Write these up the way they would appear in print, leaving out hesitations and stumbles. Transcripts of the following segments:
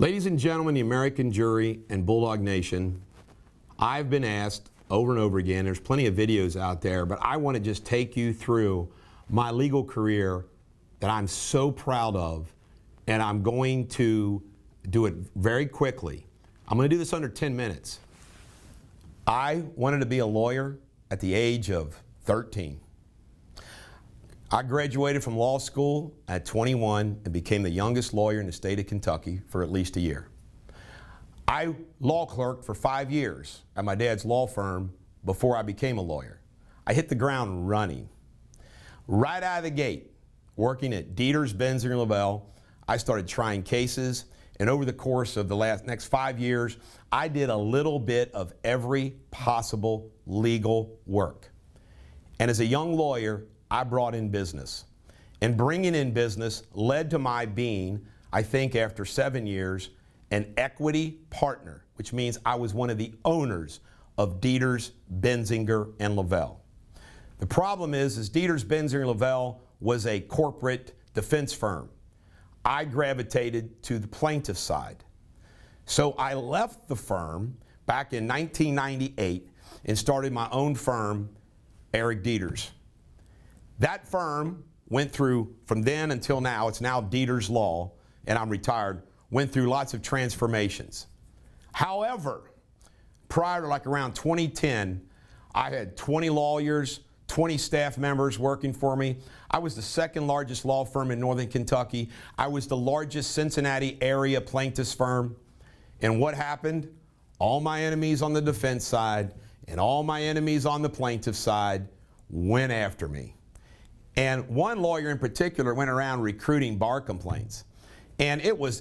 Ladies and gentlemen, the American jury and Bulldog Nation, I've been asked over and over again, there's plenty of videos out there, but I want to just take you through my legal career that I'm so proud of, and I'm going to do it very quickly. I'm going to do this under 10 minutes. I wanted to be a lawyer at the age of 13. I graduated from law school at 21 and became the youngest lawyer in the state of Kentucky for at least a year. I law clerked for 5 years at my dad's law firm before I became a lawyer. I hit the ground running. Right out of the gate, working at Deters, Benzinger, Lavelle, I started trying cases, and over the course of the next 5 years, I did a little bit of every possible legal work. And as a young lawyer, I brought in business. And bringing in business led to my being, I think after 7 years, an equity partner, which means I was one of the owners of Deters, Benzinger, and Lavelle. The problem is Deters, Benzinger, and Lavelle was a corporate defense firm. I gravitated to the plaintiff side. So I left the firm back in 1998 and started my own firm, Eric Deters. That firm went through, from then until now, it's now Deters Law, and I'm retired, went through lots of transformations. However, prior to like around 2010, I had 20 lawyers, 20 staff members working for me. I was the second largest law firm in Northern Kentucky. I was the largest Cincinnati area plaintiffs firm. And what happened? All my enemies on the defense side and all my enemies on the plaintiff side went after me. And one lawyer in particular went around recruiting bar complaints. And it was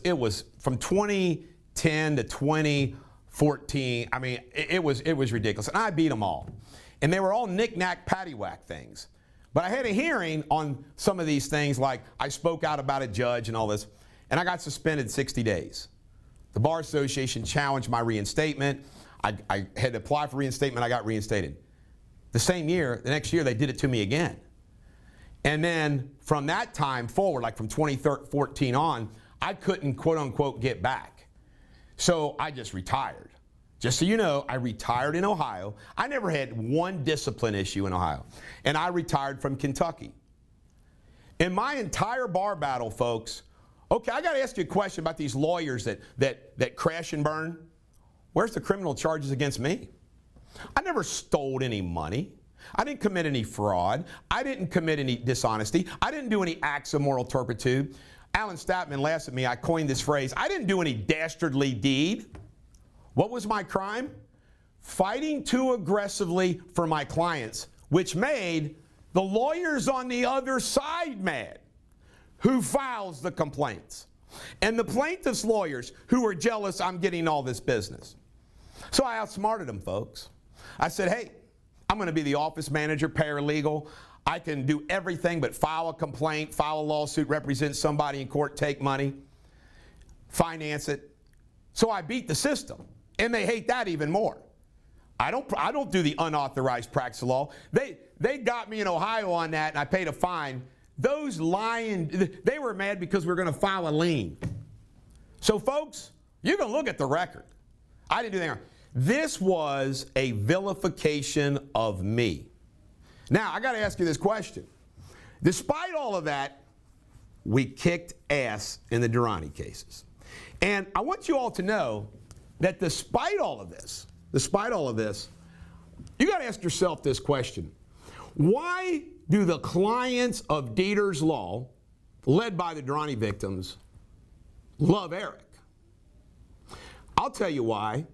from 2010 to 2014, I mean, it was ridiculous. And I beat them all. And they were all knick-knack, paddywhack things. But I had a hearing on some of these things, like I spoke out about a judge and all this, and I got suspended 60 days. The Bar Association challenged my reinstatement. I had to apply for reinstatement, I got reinstated. The same year, the next year, they did it to me again. And then from that time forward, like from 2014 on, I couldn't, quote unquote, get back. So I just retired. Just so you know, I retired in Ohio. I never had one discipline issue in Ohio. And I retired from Kentucky. In my entire bar battle, folks, okay, I got to ask you a question about these lawyers that crash and burn. Where's the criminal charges against me? I never stole any money. I didn't commit any fraud. I didn't commit any dishonesty. I didn't do any acts of moral turpitude. Alan Statman laughs at me. I coined this phrase. I didn't do any dastardly deed. What was my crime? Fighting too aggressively for my clients, which made the lawyers on the other side mad, who files the complaints, and the plaintiff's lawyers who are jealous I'm getting all this business. So I outsmarted them, folks. I said, hey, I'm going to be the office manager, paralegal. I can do everything but file a complaint, file a lawsuit, represent somebody in court, take money, finance it. So I beat the system, and they hate that even more. I don't do the unauthorized practice of law. They got me in Ohio on that, and I paid a fine. Those lying, they were mad because we were going to file a lien. So folks, you can look at the record. I didn't do anything. This was a vilification of me. Now, I got to ask you this question. Despite all of that, we kicked ass in the Durrani cases. And I want you all to know that despite all of this, you got to ask yourself this question. Why do the clients of Deters Law, led by the Durrani victims, love Eric? I'll tell you why.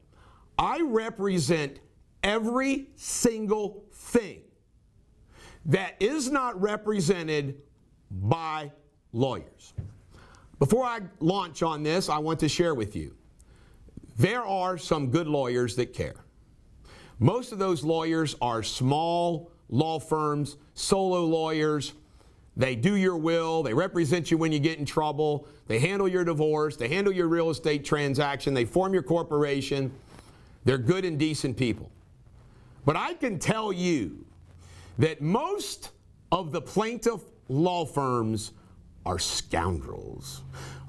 I represent every single thing that is not represented by lawyers. Before I launch on this, I want to share with you, there are some good lawyers that care. Most of those lawyers are small law firms, solo lawyers. They do your will, they represent you when you get in trouble, they handle your divorce, they handle your real estate transaction, they form your corporation. They're good and decent people. But I can tell you that most of the plaintiff law firms are scoundrels.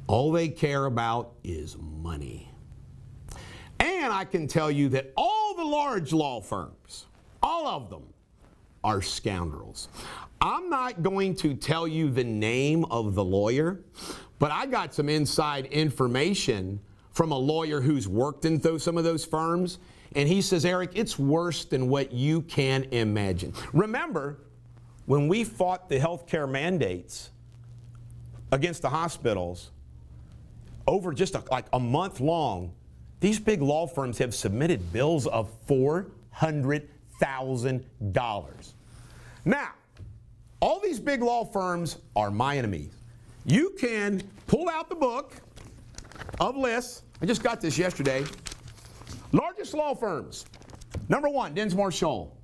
All they care about is money. And I can tell you that all the large law firms, all of them, are scoundrels. I'm not going to tell you the name of the lawyer, but I got some inside information from a lawyer who's worked in some of those firms, and he says, Eric, it's worse than what you can imagine. Remember, when we fought the healthcare mandates against the hospitals, over just like a month long, these big law firms have submitted bills of $400,000. Now, all these big law firms are my enemies. You can pull out the book of lists. I just got this yesterday. Largest law firms. Number 1, Dinsmore Shoal,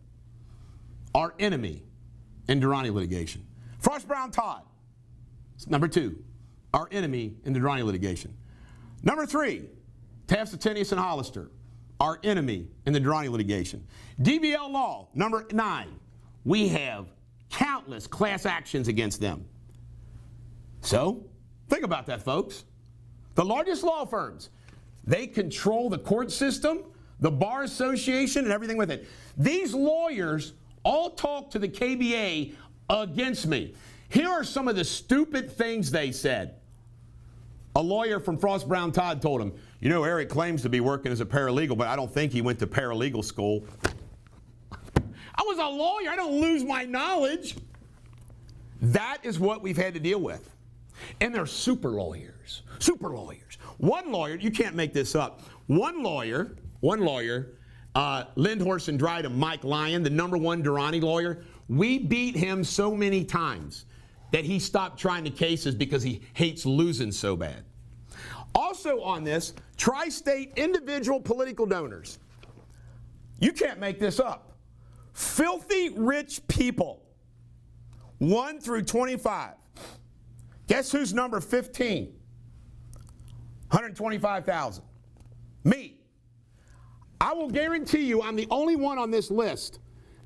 our enemy in Durrani litigation. Frost Brown Todd. Number 2, our enemy in the Durrani litigation. Number 3, Taft, Stettinius, and Hollister, our enemy in the Durrani litigation. DBL Law, number 9. We have countless class actions against them. So, think about that, folks. The largest law firms, they control the court system, the bar association, and everything with it. These lawyers all talk to the KBA against me. Here are some of the stupid things they said. A lawyer from Frost Brown Todd told him, you know, Eric claims to be working as a paralegal, but I don't think he went to paralegal school. I was a lawyer. I don't lose my knowledge. That is what we've had to deal with. And they're super lawyers. Super lawyers. One lawyer, you can't make this up. One lawyer, Lindhorst and Dryden, Mike Lyon, the number 1 Durrani lawyer, we beat him so many times that he stopped trying the cases because he hates losing so bad. Also on this, tri-state individual political donors. You can't make this up. Filthy rich people, 1 through 25. Guess who's number 15? 125,000. Me. I will guarantee you I'm the only one on this list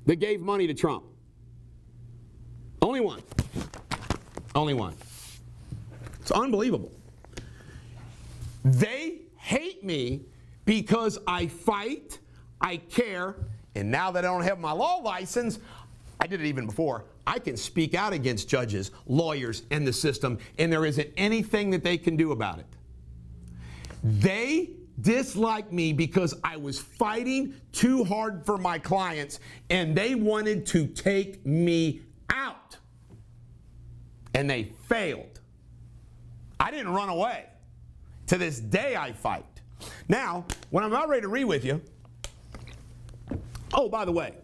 that gave money to Trump. Only one. Only one. It's unbelievable. They hate me because I fight, I care, and now that I don't have my law license, I did it even before, I can speak out against judges, lawyers, and the system, and there isn't anything that they can do about it. They dislike me because I was fighting too hard for my clients, and they wanted to take me out. And they failed. I didn't run away. To this day, I fight. Now, when I'm not ready to read with you, oh, by the way,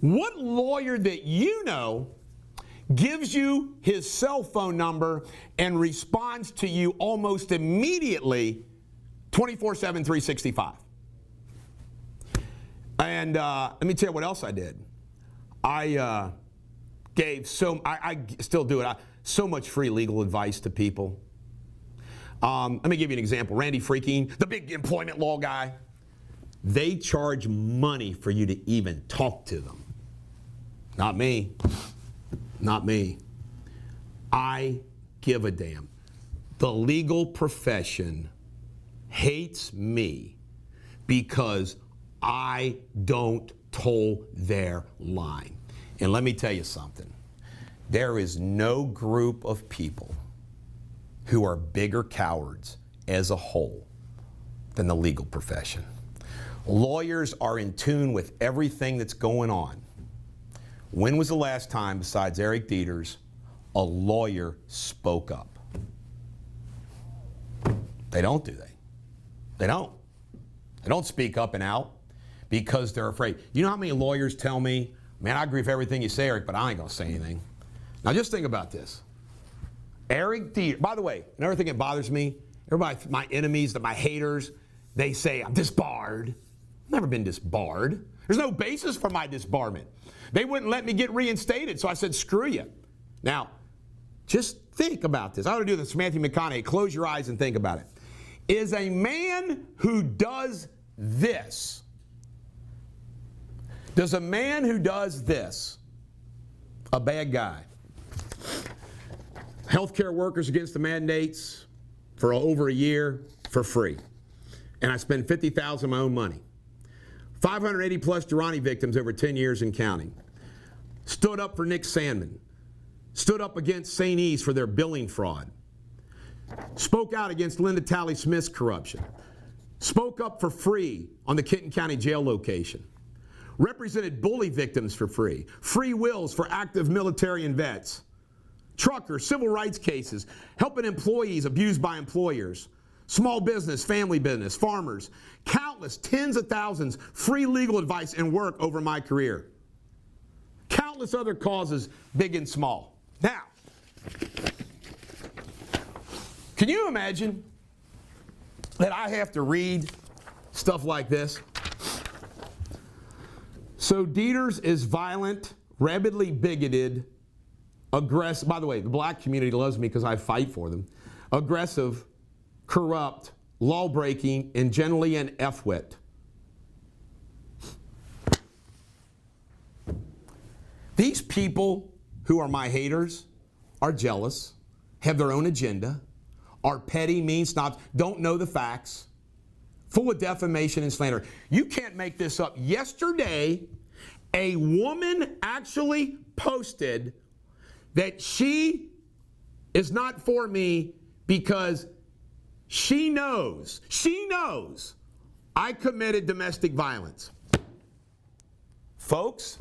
what lawyer that you know gives you his cell phone number and responds to you almost immediately 24/7, 365? And let me tell you what else I did. I still do it, so much free legal advice to people. Let me give you an example. Randy Freaking, the big employment law guy, they charge money for you to even talk to them. Not me. Not me. I give a damn. The legal profession hates me because I don't toe their line. And let me tell you something. There is no group of people who are bigger cowards as a whole than the legal profession. Lawyers are in tune with everything that's going on. When was the last time, besides Eric Deters, a lawyer spoke up? They don't, do they? They don't. They don't speak up and out because they're afraid. You know how many lawyers tell me, man, I agree with everything you say, Eric, but I ain't going to say anything. Now just think about this. Eric Deters, by the way, another thing that bothers me, everybody, my enemies, my haters, they say I'm disbarred. I've never been disbarred. There's no basis for my disbarment. They wouldn't let me get reinstated, so I said, screw you. Now, just think about this. I ought to do this, Matthew McConaughey. Close your eyes and think about it. Is a man who does this, does a man who does this a bad guy? Healthcare workers against the mandates, for over a year for free. And I spent $50,000 of my own money. 580 plus Durrani victims over 10 years and counting. Stood up for Nick Sandman. Stood up against St. E's for their billing fraud. Spoke out against Linda Talley-Smith's corruption. Spoke up for free on the Kenton County Jail location. Represented bully victims for free. Free wills for active military and vets. Truckers, civil rights cases, helping employees abused by employers. Small business, family business, farmers. Countless, tens of thousands, free legal advice and work over my career. Countless other causes, big and small. Now, can you imagine that I have to read stuff like this? So Deters is violent, rabidly bigoted, aggressive. By the way, the black community loves me because I fight for them. Aggressive, corrupt, law-breaking, and generally an F-wit. These people who are my haters are jealous, have their own agenda, are petty, mean snobs, don't know the facts, full of defamation and slander. You can't make this up. Yesterday, a woman actually posted that she is not for me because she knows I committed domestic violence. Folks,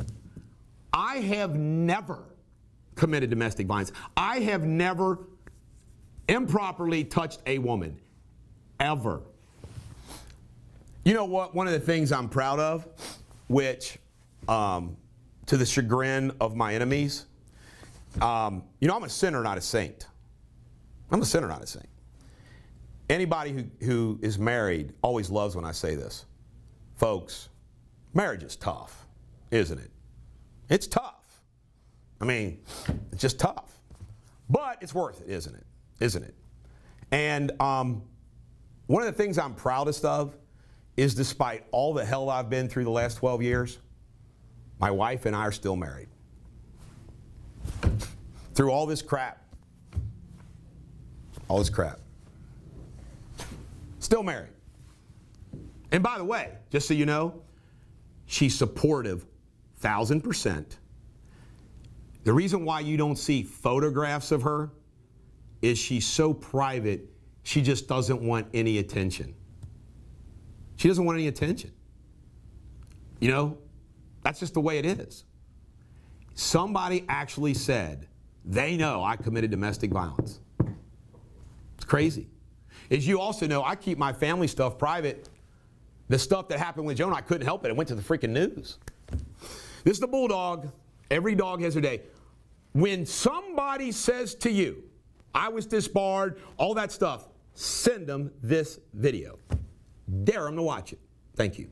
I have never committed domestic violence. I have never improperly touched a woman, ever. You know what? One of the things I'm proud of, which, to the chagrin of my enemies, I'm a sinner, not a saint. I'm a sinner, not a saint. Anybody who is married always loves when I say this. Folks, marriage is tough, isn't it? It's tough. I mean, it's just tough. But it's worth it, isn't it? Isn't it? And one of the things I'm proudest of is despite all the hell I've been through the last 12 years, my wife and I are still married. Through all this crap. All this crap. Still married. And by the way, just so you know, she's supportive, 1,000%. The reason why you don't see photographs of her is she's so private, she just doesn't want any attention. She doesn't want any attention. You know, that's just the way it is. Somebody actually said, they know I committed domestic violence. It's crazy. As you also know, I keep my family stuff private. The stuff that happened with Jonah, I couldn't help it. It went to the freaking news. This is the bulldog. Every dog has their day. When somebody says to you, I was disbarred, all that stuff, send them this video. Dare them to watch it. Thank you.